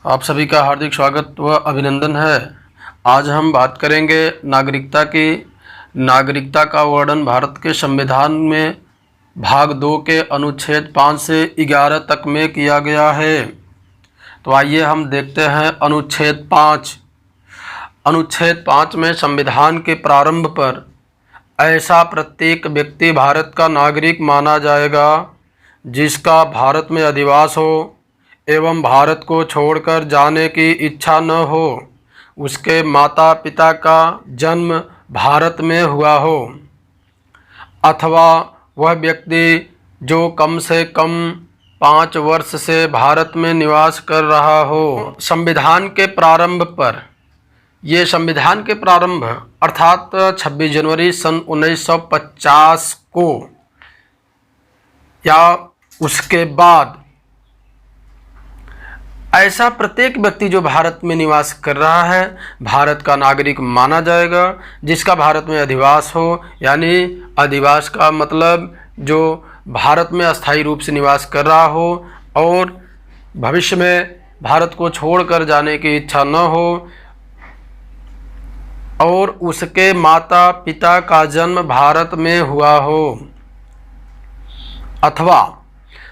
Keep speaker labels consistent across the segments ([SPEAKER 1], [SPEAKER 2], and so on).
[SPEAKER 1] आप सभी का हार्दिक स्वागत व अभिनंदन है। आज हम बात करेंगे नागरिकता की। नागरिकता का वर्णन भारत के संविधान में भाग 2 के अनुच्छेद 5 से 11 तक में किया गया है। तो आइए हम देखते हैं अनुच्छेद 5। अनुच्छेद 5 में संविधान के प्रारंभ पर ऐसा प्रत्येक व्यक्ति भारत का नागरिक माना जाएगा जिसका भारत में अधिवास हो एवं भारत को छोड़कर जाने की इच्छा न हो, उसके माता पिता का जन्म भारत में हुआ हो, अथवा वह व्यक्ति जो कम से कम 5 वर्ष से भारत में निवास कर रहा हो। संविधान के प्रारंभ पर, ये संविधान के प्रारंभ अर्थात 26 जनवरी सन 1950 को या उसके बाद ऐसा प्रत्येक व्यक्ति जो भारत में निवास कर रहा है भारत का नागरिक माना जाएगा जिसका भारत में अधिवास हो, यानी अधिवास का मतलब जो भारत में अस्थायी रूप से निवास कर रहा हो और भविष्य में भारत को छोड़कर जाने की इच्छा न हो, और उसके माता पिता का जन्म भारत में हुआ हो, अथवा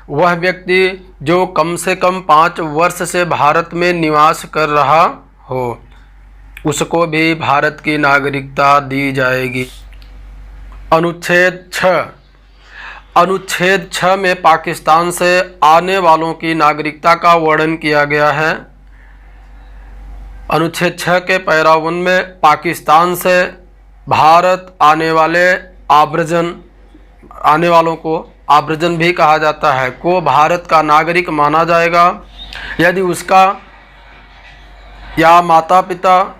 [SPEAKER 1] वह व्यक्ति जो कम से कम 5 वर्ष से भारत में निवास कर रहा हो, उसको भी भारत की नागरिकता दी जाएगी। अनुच्छेद 6। अनुच्छेद 6 में पाकिस्तान से आने वालों की नागरिकता का वर्णन किया गया है। अनुच्छेद 6 के पैरा 1 में पाकिस्तान से भारत आने वालों को आव्रजन भी कहा जाता है, को भारत का नागरिक माना जाएगा यदि उसका या माता पिता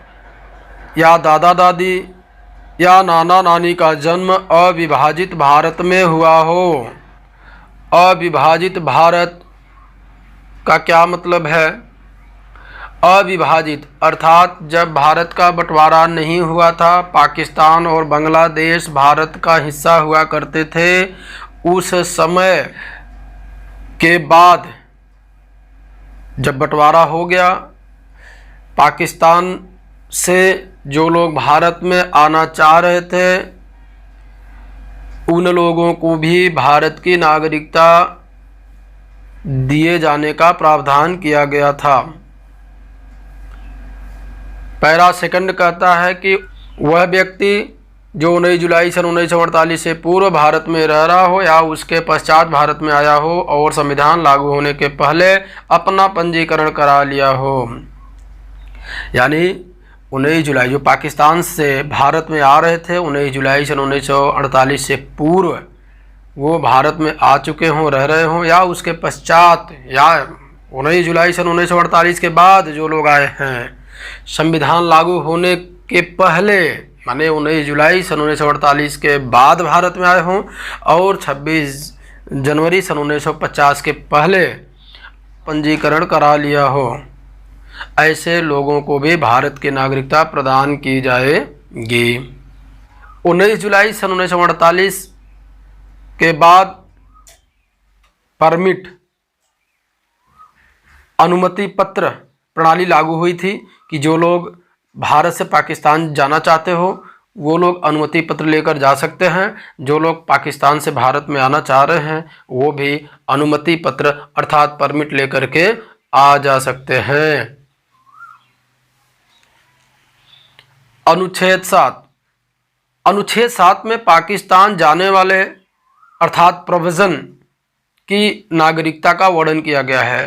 [SPEAKER 1] या दादा दादी या नाना नानी का जन्म अविभाजित भारत में हुआ हो। अविभाजित भारत का क्या मतलब है? अविभाजित अर्थात जब भारत का बंटवारा नहीं हुआ था, पाकिस्तान और बांग्लादेश भारत का हिस्सा हुआ करते थे, उस समय के बाद जब बंटवारा हो गया, पाकिस्तान से जो लोग भारत में आना चाह रहे थे उन लोगों को भी भारत की नागरिकता दिए जाने का प्रावधान किया गया था। पैरा 2 कहता है कि वह व्यक्ति जो 19 जुलाई सन 1948 से पूर्व भारत में रह रहा हो या उसके पश्चात भारत में आया हो और संविधान लागू होने के पहले अपना पंजीकरण करा लिया हो, यानी 19 जुलाई जो पाकिस्तान से भारत में आ रहे थे 19 जुलाई सन 1948 से पूर्व वो भारत में आ चुके हों, रह रहे हों, या उसके पश्चात या 19 जुलाई सन 1948 के बाद जो लोग आए हैं, संविधान लागू होने के पहले माने 19 जुलाई सन 1948 के बाद भारत में आए हों और 26 जनवरी सन 1950 के पहले पंजीकरण करा लिया हो, ऐसे लोगों को भी भारत की नागरिकता प्रदान की जाएगी। 19 जुलाई सन 1948 के बाद परमिट अनुमति पत्र प्रणाली लागू हुई थी कि जो लोग भारत से पाकिस्तान जाना चाहते हो वो लोग अनुमति पत्र लेकर जा सकते हैं, जो लोग पाकिस्तान से भारत में आना चाह रहे हैं वो भी अनुमति पत्र अर्थात परमिट लेकर के आ जा सकते हैं। अनुच्छेद 7। अनुच्छेद 7 में पाकिस्तान जाने वाले अर्थात प्रोविजन की नागरिकता का वर्णन किया गया है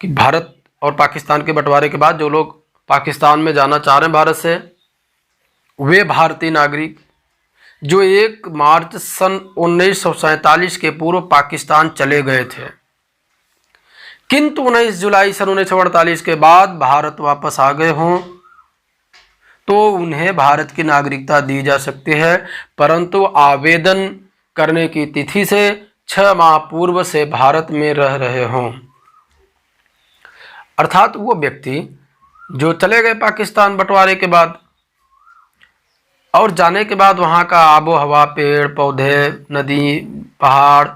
[SPEAKER 1] कि भारत और पाकिस्तान के बंटवारे के बाद जो लोग पाकिस्तान में जाना चाह रहे हैं भारत से, वे भारतीय नागरिक जो 1 मार्च सन 1947 के पूर्व पाकिस्तान चले गए थे किंतु 19 जुलाई सन 1948 के बाद भारत वापस आ गए हों तो उन्हें भारत की नागरिकता दी जा सकती है, परंतु आवेदन करने की तिथि से 6 माह पूर्व से भारत में रह रहे हों। अर्थात वो व्यक्ति जो चले गए पाकिस्तान बंटवारे के बाद और जाने के बाद वहाँ का आबो हवा, पेड़ पौधे, नदी, पहाड़,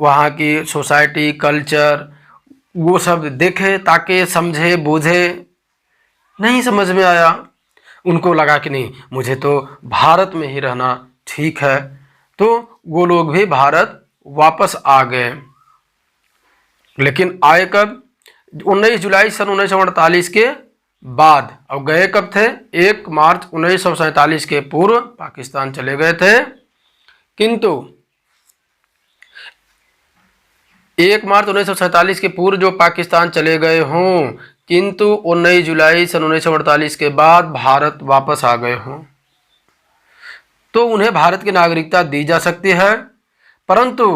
[SPEAKER 1] वहाँ की सोसाइटी, कल्चर, वो शब्द देखे, ताके, समझे, बूझे, नहीं समझ में आया। उनको लगा कि नहीं, मुझे तो भारत में ही रहना ठीक है, तो वो लोग भी भारत वापस आ गए। लेकिन आए कब? 19 जुलाई सन 1948 के बाद। और गए कब थे? 1 मार्च 1947 के पूर्व पाकिस्तान चले गए थे। किंतु 1 मार्च 1947 के पूर्व जो पाकिस्तान चले गए हों, किंतु 19 जुलाई सन 1948 के बाद भारत वापस आ गए हों, तो उन्हें भारत की नागरिकता दी जा सकती है, परंतु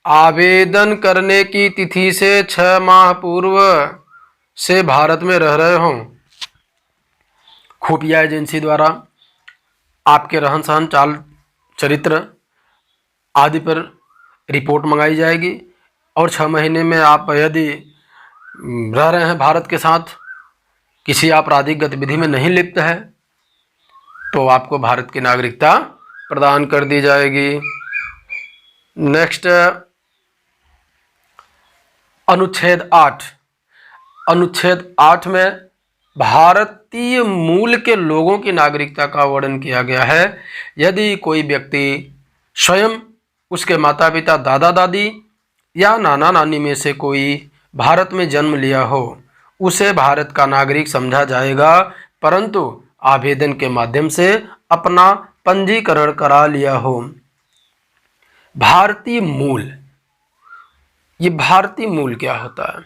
[SPEAKER 1] आवेदन करने की तिथि से 6 माह पूर्व से भारत में रह रहे हों। खुफिया एजेंसी द्वारा आपके रहन सहन, चाल चरित्र आदि पर रिपोर्ट मंगाई जाएगी, और 6 महीने में आप यदि रह रहे हैं भारत के साथ, किसी आपराधिक गतिविधि में नहीं लिप्त है, तो आपको भारत की नागरिकता प्रदान कर दी जाएगी। नेक्स्ट, अनुच्छेद 8। अनुच्छेद 8 में भारतीय मूल के लोगों की नागरिकता का वर्णन किया गया है। यदि कोई व्यक्ति स्वयं, उसके माता पिता, दादा दादी या नाना नानी में से कोई भारत में जन्म लिया हो, उसे भारत का नागरिक समझा जाएगा, परंतु आवेदन के माध्यम से अपना पंजीकरण करा लिया हो। भारतीय मूल, ये भारतीय मूल क्या होता है?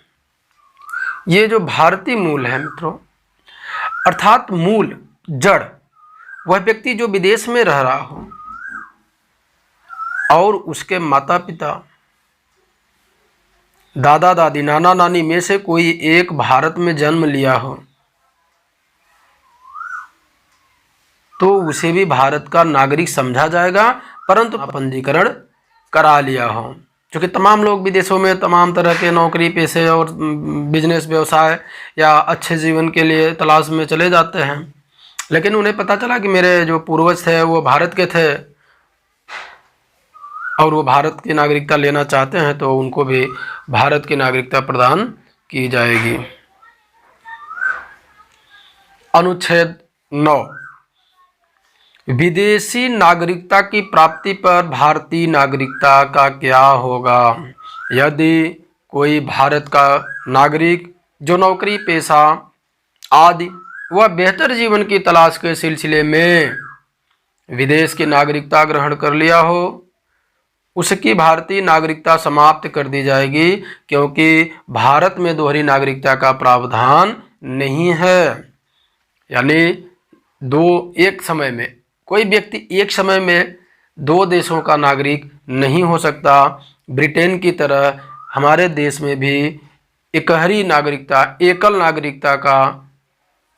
[SPEAKER 1] ये जो भारतीय मूल है मित्रों, अर्थात मूल, जड़, वह व्यक्ति जो विदेश में रह रहा हो और उसके माता पिता, दादा दादी, नाना नानी में से कोई एक भारत में जन्म लिया हो, तो उसे भी भारत का नागरिक समझा जाएगा, परंतु पंजीकरण करा लिया हो। क्योंकि तमाम लोग विदेशों में तमाम तरह के नौकरी पेशे और बिजनेस व्यवसाय या अच्छे जीवन के लिए तलाश में चले जाते हैं, लेकिन उन्हें पता चला कि मेरे जो पूर्वज थे वो भारत के थे और वो भारत की नागरिकता लेना चाहते हैं, तो उनको भी भारत की नागरिकता प्रदान की जाएगी। अनुच्छेद 9। विदेशी नागरिकता की प्राप्ति पर भारतीय नागरिकता का क्या होगा? यदि कोई भारत का नागरिक जो नौकरी पेशा आदि व बेहतर जीवन की तलाश के सिलसिले में विदेश की नागरिकता ग्रहण कर लिया हो, उसकी भारतीय नागरिकता समाप्त कर दी जाएगी, क्योंकि भारत में दोहरी नागरिकता का प्रावधान नहीं है। यानी एक समय में कोई व्यक्ति एक समय में 2 देशों का नागरिक नहीं हो सकता। ब्रिटेन की तरह हमारे देश में भी एकहरी नागरिकता, एकल नागरिकता का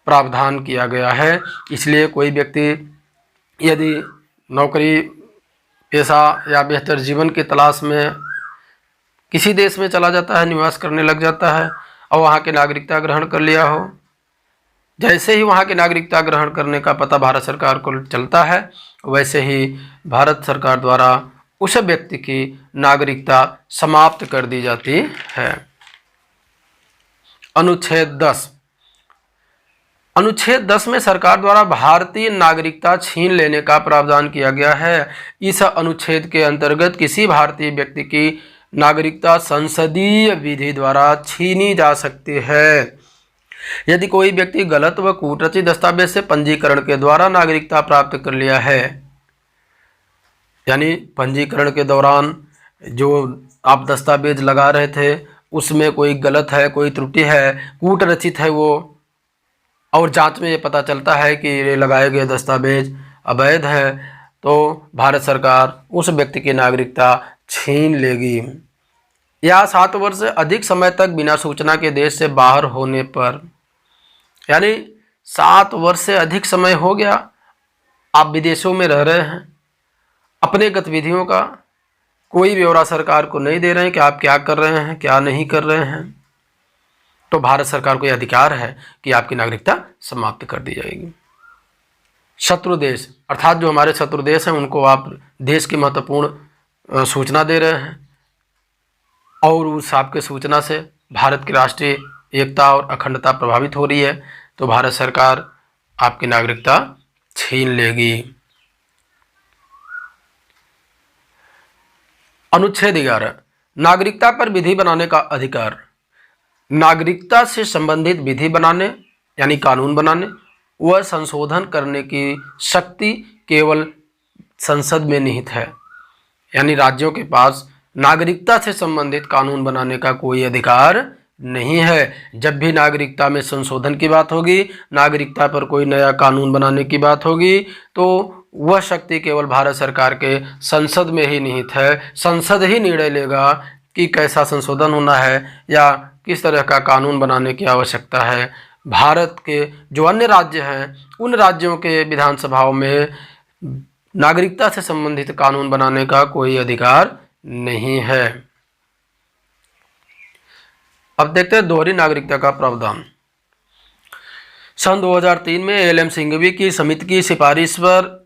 [SPEAKER 1] प्रावधान किया गया है। इसलिए कोई व्यक्ति यदि नौकरी पेशा या बेहतर जीवन की तलाश में किसी देश में चला जाता है, निवास करने लग जाता है और वहाँ की नागरिकता ग्रहण कर लिया हो, जैसे ही वहाँ की नागरिकता ग्रहण करने का पता भारत सरकार को चलता है, वैसे ही भारत सरकार द्वारा उस व्यक्ति की नागरिकता समाप्त कर दी जाती है। अनुच्छेद 10। अनुच्छेद 10 में सरकार द्वारा भारतीय नागरिकता छीन लेने का प्रावधान किया गया है। इस अनुच्छेद के अंतर्गत किसी भारतीय व्यक्ति की नागरिकता संसदीय विधि द्वारा छीनी जा सकती है। यदि कोई व्यक्ति गलत व कूटरचित दस्तावेज से पंजीकरण के द्वारा नागरिकता प्राप्त कर लिया है, यानी पंजीकरण के दौरान जो आप दस्तावेज लगा रहे थे उसमें कोई गलत है, कोई त्रुटि है, कूटरचित है वो, और जांच में ये पता चलता है कि ये लगाए गए दस्तावेज अवैध है, तो भारत सरकार उस व्यक्ति की नागरिकता छीन लेगी। या 7 वर्ष से अधिक समय तक बिना सूचना के देश से बाहर होने पर, यानी 7 वर्ष से अधिक समय हो गया आप विदेशों में रह रहे हैं, अपने गतिविधियों का कोई ब्यौरा सरकार को नहीं दे रहे हैं कि आप क्या कर रहे हैं, क्या नहीं कर रहे हैं, तो भारत सरकार को यह अधिकार है कि आपकी नागरिकता समाप्त कर दी जाएगी। शत्रु देश, अर्थात जो हमारे शत्रु देश हैं उनको आप देश की महत्वपूर्ण सूचना दे रहे हैं और उस आपके सूचना से भारत की राष्ट्रीय एकता और अखंडता प्रभावित हो रही है तो भारत सरकार आपकी नागरिकता छीन लेगी। अनुच्छेद 11 नागरिकता पर विधि बनाने का अधिकार। नागरिकता से संबंधित विधि बनाने यानी कानून बनाने व संशोधन करने की शक्ति केवल संसद में निहित है। यानी राज्यों के पास नागरिकता से संबंधित कानून बनाने का कोई अधिकार नहीं है। जब भी नागरिकता में संशोधन की बात होगी, नागरिकता पर कोई नया कानून बनाने की बात होगी, तो वह शक्ति केवल भारत सरकार के संसद में ही निहित है। संसद ही निर्णय लेगा कि कैसा संशोधन होना है या किस तरह का कानून बनाने की आवश्यकता है। भारत के जो अन्य राज्य हैं उन राज्यों के विधानसभाओं में नागरिकता से संबंधित कानून बनाने का कोई अधिकार नहीं है। अब देखते हैं दोहरी नागरिकता का प्रावधान। सन 2003 में एल.एम. सिंघवी की समिति की सिफारिश पर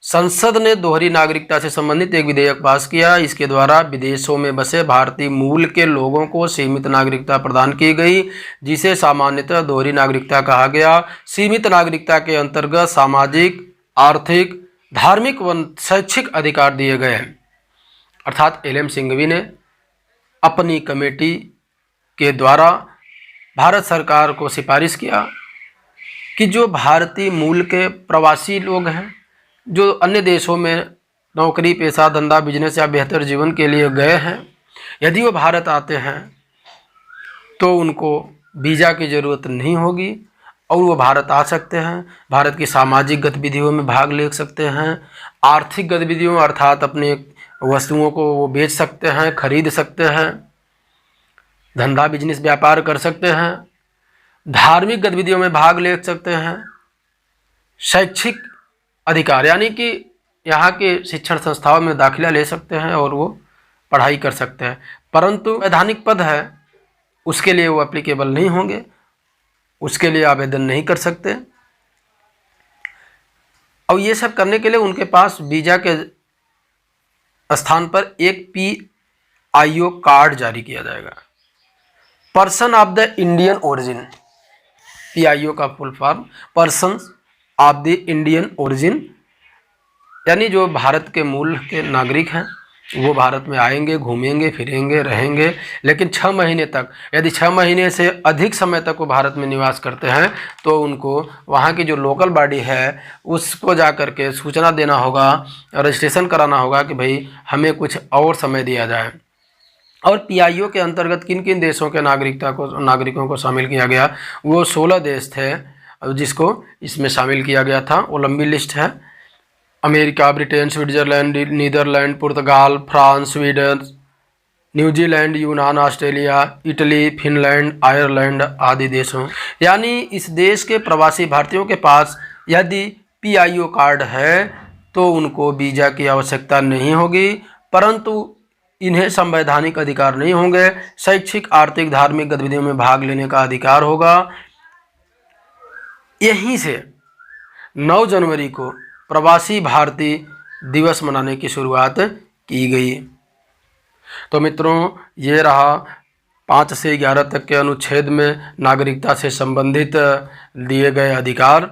[SPEAKER 1] संसद ने दोहरी नागरिकता से संबंधित एक विधेयक पास किया। इसके द्वारा विदेशों में बसे भारतीय मूल के लोगों को सीमित नागरिकता प्रदान की गई, जिसे सामान्यतः दोहरी नागरिकता कहा गया। सीमित नागरिकता के अंतर्गत सामाजिक, आर्थिक, धार्मिक व शैक्षिक अधिकार दिए गए। अर्थात एल.एम. सिंघवी ने अपनी कमेटी के द्वारा भारत सरकार को सिफारिश किया कि जो भारतीय मूल के प्रवासी लोग हैं, जो अन्य देशों में नौकरी, पेशा, धंधा, बिजनेस या बेहतर जीवन के लिए गए हैं, यदि वो भारत आते हैं तो उनको वीज़ा की ज़रूरत नहीं होगी और वो भारत आ सकते हैं। भारत की सामाजिक गतिविधियों में भाग ले सकते हैं, आर्थिक गतिविधियों अर्थात अपने वस्तुओं को वो बेच सकते हैं, खरीद सकते हैं, धंधा, बिजनेस, व्यापार कर सकते हैं, धार्मिक गतिविधियों में भाग ले सकते हैं, शैक्षिक अधिकार यानी कि यहाँ के शिक्षण संस्थाओं में दाखिला ले सकते हैं और वो पढ़ाई कर सकते हैं। परंतु वैधानिक पद है उसके लिए वो एप्लीकेबल नहीं होंगे, उसके लिए आवेदन नहीं कर सकते। और ये सब करने के लिए उनके पास वीज़ा के स्थान पर एक PIO कार्ड जारी किया जाएगा, person of the Indian origin. PIO का full form person of the Indian origin, यानी जो भारत के मूल के नागरिक हैं वो भारत में आएंगे, घूमेंगे, फिरेंगे, रहेंगे, लेकिन 6 महीने तक, यदि 6 महीने से अधिक समय तक वो भारत में निवास करते हैं तो उनको वहाँ की जो लोकल बॉडी है उसको जा कर के सूचना देना होगा, रजिस्ट्रेशन कराना होगा कि भाई हमें कुछ और समय दिया जाए। और PIO के अंतर्गत किन किन देशों के नागरिकों को शामिल किया गया, वो 16 देश थे जिसको इसमें शामिल किया गया था। वो लंबी लिस्ट है। अमेरिका, ब्रिटेन, स्विट्जरलैंड, नीदरलैंड, पुर्तगाल, फ्रांस, स्वीडन, न्यूजीलैंड, यूनान, ऑस्ट्रेलिया, इटली, फिनलैंड, आयरलैंड आदि देशों। यानी इस देश के प्रवासी भारतीयों के पास यदि PIO कार्ड है तो उनको वीज़ा की आवश्यकता नहीं होगी, परंतु इन्हें संवैधानिक अधिकार नहीं होंगे। शैक्षिक, आर्थिक, धार्मिक गतिविधियों में भाग लेने का अधिकार होगा। यहीं से 9 जनवरी को प्रवासी भारतीय दिवस मनाने की शुरुआत की गई। तो मित्रों, ये रहा 5 से 11 तक के अनुच्छेद में नागरिकता से संबंधित दिए गए अधिकार।